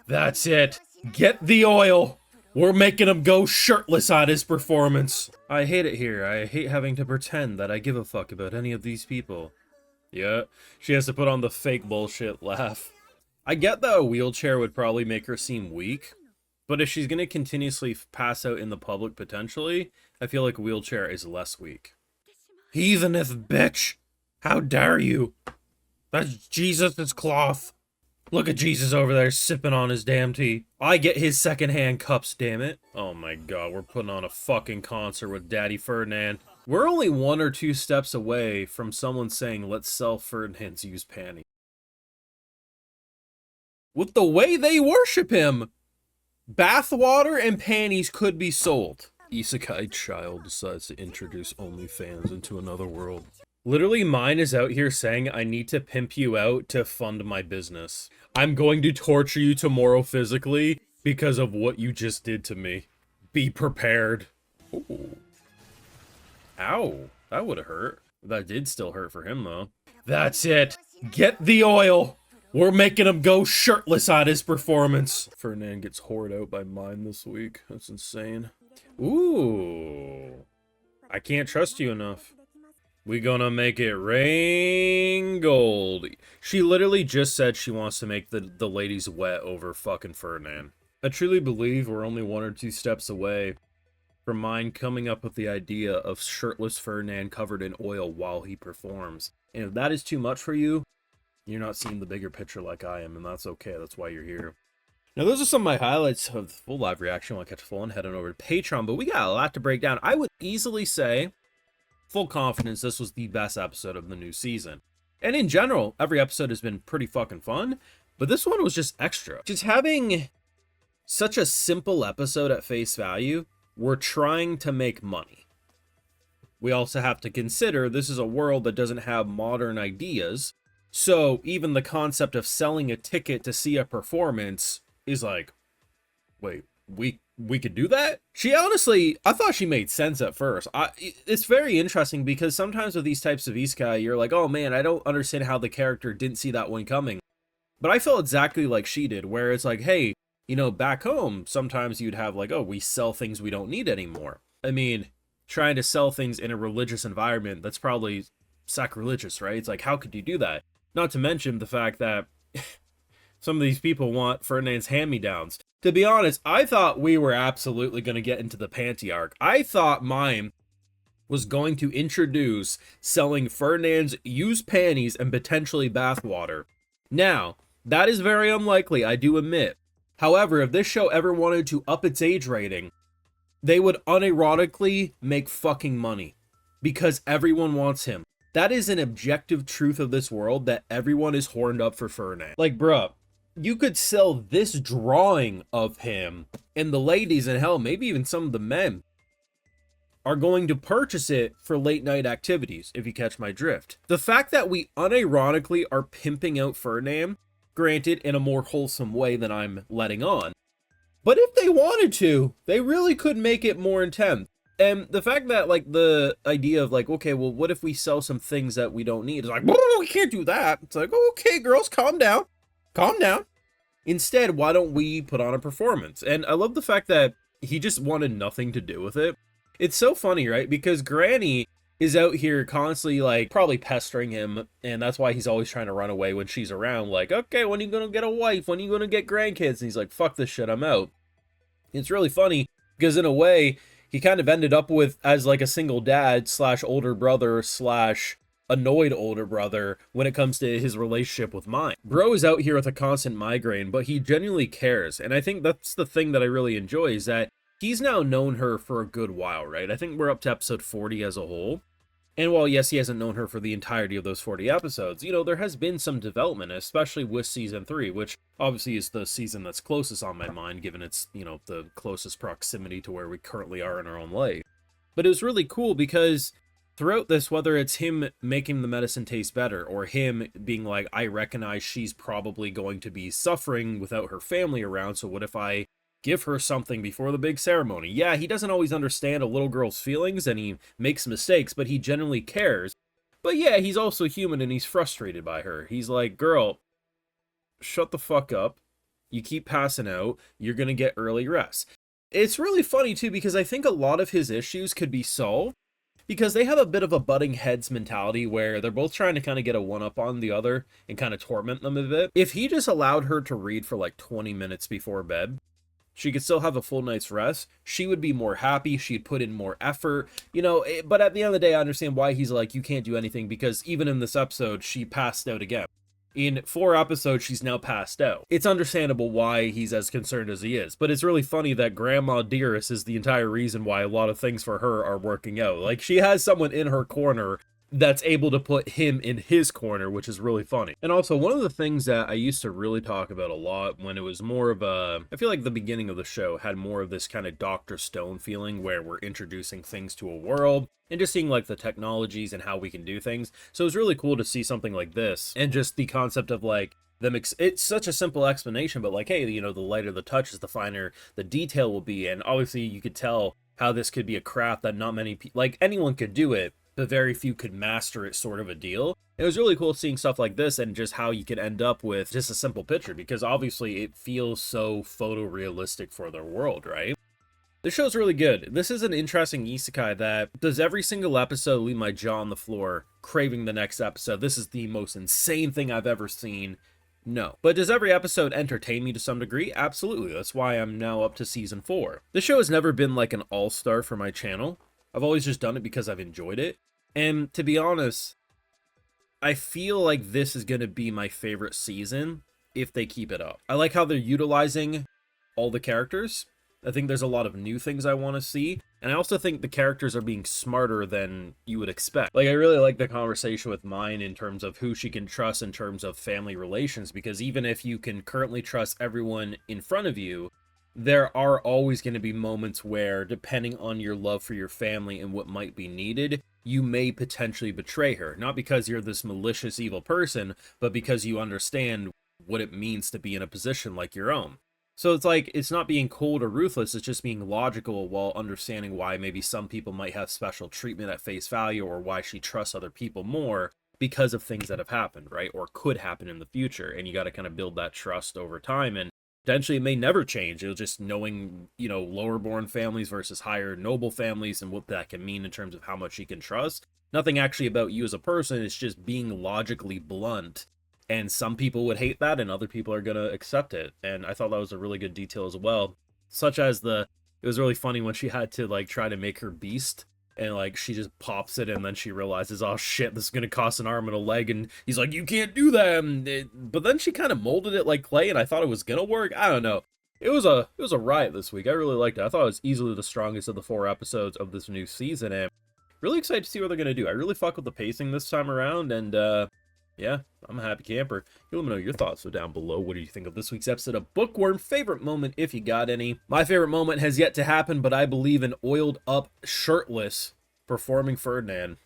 That's it. Get the oil. We're making him go shirtless on his performance. I hate it here. I hate having to pretend that I give a fuck about any of these people. Yeah, she has to put on the fake bullshit laugh. I get that a wheelchair would probably make her seem weak, but if she's gonna continuously pass out in the public potentially, I feel like a wheelchair is less weak. Heatheneth bitch! How dare you! That's Jesus' cloth! Look at Jesus over there sipping on his damn tea. I get his secondhand cups, damn it. Oh my god, we're putting on a fucking concert with Daddy Ferdinand. We're only 1 or 2 steps away from someone saying, let's sell Ferdinand's used panties. With the way they worship him, bathwater and panties could be sold. Isekai child decides to introduce OnlyFans into another world. Literally, mine is out here saying, I need to pimp you out to fund my business. I'm going to torture you tomorrow physically because of what you just did to me. Be prepared. Ooh. Ow. That would have hurt. That did still hurt for him, though. That's it. Get the oil. We're making him go shirtless on his performance. Ferdinand gets whored out by mine this week. That's insane. Ooh. I can't trust you enough. We gonna make it rain gold. She literally just said she wants to make the ladies wet over fucking Ferdinand. I truly believe we're only 1 or 2 steps away from mine coming up with the idea of shirtless Ferdinand covered in oil while he performs. And if that is too much for you, you're not seeing the bigger picture like I am, and that's okay. That's why you're here. Now, those are some of my highlights of the full live reaction. I'll catch full on, head on over to Patreon, but we got a lot to break down. I would easily say, full confidence, this was the best episode of the new season. And in general, every episode has been pretty fucking fun, but this one was just extra. Just having such a simple episode at face value, we're trying to make money. We also have to consider this is a world that doesn't have modern ideas, so even the concept of selling a ticket to see a performance is like, wait, we could do that? She honestly, I thought she made sense at first. It's very interesting because sometimes with these types of isekai, you're like, oh man, I don't understand how the character didn't see that one coming. But I felt exactly like she did, where it's like, hey, you know, back home, sometimes you'd have like, oh, we sell things we don't need anymore. I mean, trying to sell things in a religious environment, that's probably sacrilegious, right? It's like, how could you do that? Not to mention the fact that some of these people want Ferdinand's hand-me-downs. To be honest, I thought we were absolutely going to get into the panty arc. I thought mine was going to introduce selling Ferdinand's used panties and potentially bathwater. Now, that is very unlikely, I do admit. However, if this show ever wanted to up its age rating, they would unironically make fucking money. Because everyone wants him. That is an objective truth of this world, that everyone is horned up for Ferdinand. Like, bruh, you could sell this drawing of him, and the ladies, and hell, maybe even some of the men, are going to purchase it for late night activities, if you catch my drift. The fact that we unironically are pimping out Ferdinand, granted in a more wholesome way than I'm letting on, but if they wanted to, they really could make it more intense. And the fact that, like, the idea of, like, okay, well, what if we sell some things that we don't need? It's like, oh, we can't do that. It's like, okay, girls, calm down. Calm down. Instead, why don't we put on a performance? And I love the fact that he just wanted nothing to do with it. It's so funny, right? Because Granny is out here constantly, like, probably pestering him, and that's why he's always trying to run away when she's around. Like, okay, when are you gonna get a wife? When are you gonna get grandkids? And he's like, fuck this shit, I'm out. It's really funny, because in a way, he kind of ended up with as like a single dad slash older brother slash annoyed older brother when it comes to his relationship with mine. Bro is out here with a constant migraine, but he genuinely cares. And I think that's the thing that I really enjoy, is that he's now known her for a good while, right? I think we're up to episode 40 as a whole. And while, yes, he hasn't known her for the entirety of those 40 episodes, you know, there has been some development, especially with season 3, which obviously is the season that's closest on my mind, given its, you know, the closest proximity to where we currently are in our own life. But it was really cool because throughout this, whether it's him making the medicine taste better, or him being like, I recognize she's probably going to be suffering without her family around, so what if I give her something before the big ceremony? Yeah, he doesn't always understand a little girl's feelings, and he makes mistakes, but he genuinely cares. But yeah, he's also human, and he's frustrated by her. He's like, girl, shut the fuck up. you keep passing out, you're gonna get early rest. It's really funny too, because I think a lot of his issues could be solved because they have a bit of a butting heads mentality where they're both trying to kind of get a one-up on the other and kind of torment them a bit. If he just allowed her to read for like 20 minutes before bed, she could still have a full night's rest. She would be more happy. She'd put in more effort, you know. But at the end of the day, I understand why he's like, you can't do anything, because even in this episode, she passed out again. In 4 episodes, she's now passed out. It's understandable why he's as concerned as he is, but it's really funny that Grandma Dearest is the entire reason why a lot of things for her are working out. Like, she has someone in her corner that's able to put him in his corner, which is really funny. And also, one of the things that I used to really talk about a lot when it was more of a, I feel like the beginning of the show had more of this kind of Dr. Stone feeling where we're introducing things to a world and just seeing like the technologies and how we can do things. So it was really cool to see something like this, and just the concept of like them, it's such a simple explanation, but like, hey, you know, the lighter the touch is, the finer the detail will be. And obviously you could tell how this could be a craft that not many people, like anyone could do it, but very few could master it, sort of a deal. It was really cool seeing stuff like this and just how you could end up with just a simple picture, because obviously it feels so photorealistic for their world, right? The show's really good. This is an interesting isekai that does every single episode leave my jaw on the floor, craving the next episode. This is the most insane thing I've ever seen. No. But does every episode entertain me to some degree? Absolutely. That's why I'm now up to season 4. The show has never been like an all-star for my channel. I've always just done it because I've enjoyed it. And to be honest, I feel like this is going to be my favorite season if they keep it up. I like how they're utilizing all the characters. I think there's a lot of new things I want to see. And I also think the characters are being smarter than you would expect. Like, I really like the conversation with Mine in terms of who she can trust in terms of family relations, because even if you can currently trust everyone in front of you, there are always going to be moments where, depending on your love for your family and what might be needed, you may potentially betray her. Not because you're this malicious, evil person, but because you understand what it means to be in a position like your own. So it's like, it's not being cold or ruthless, it's just being logical while understanding why maybe some people might have special treatment at face value, or why she trusts other people more because of things that have happened, right? Or could happen in the future. And you got to kind of build that trust over time. And potentially it may never change. It'll just knowing, you know, lower born families versus higher noble families and what that can mean in terms of how much you can trust. Nothing actually about you as a person. It's just being logically blunt. And some people would hate that and other people are going to accept it. And I thought that was a really good detail as well. Such as it was really funny when she had to like try to make her beast. And like she just pops it and then she realizes, oh shit, this is going to cost an arm and a leg. And he's like, you can't do that. But then she kind of molded it like clay and I thought it was going to work. I don't know. It was a riot this week. I really liked it. I thought it was easily the strongest of the 4 episodes of this new season. And really excited to see what they're going to do. I really fuck with the pacing this time around. And yeah, I'm a happy camper. You let me know your thoughts down below. What do you think of this week's episode of Bookworm? Favorite moment, if you got any. My favorite moment has yet to happen, but I believe in oiled up, shirtless, performing Ferdinand.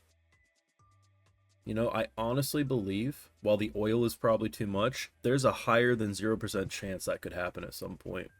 You know, I honestly believe, while the oil is probably too much, there's a higher than 0% chance that could happen at some point.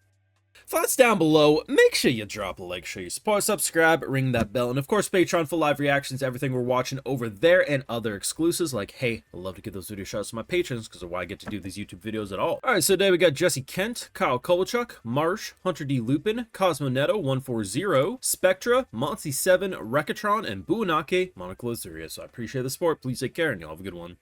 Thoughts down below. Make sure you drop a like, show your support, subscribe, ring that bell, and of course Patreon for live reactions to everything we're watching over there and other exclusives. Like, hey, I love to give those video shoutouts to my patrons because of why I get to do these YouTube videos at all. Alright, so today we got Jesse Kent, Kyle Kovalchuk, Marsh, Hunter D. Lupin, Cosmonetto 140, Spectra, Monty7, Rekatron, and Buanake Monocle Azuria. So I appreciate the support. Please take care and y'all have a good one.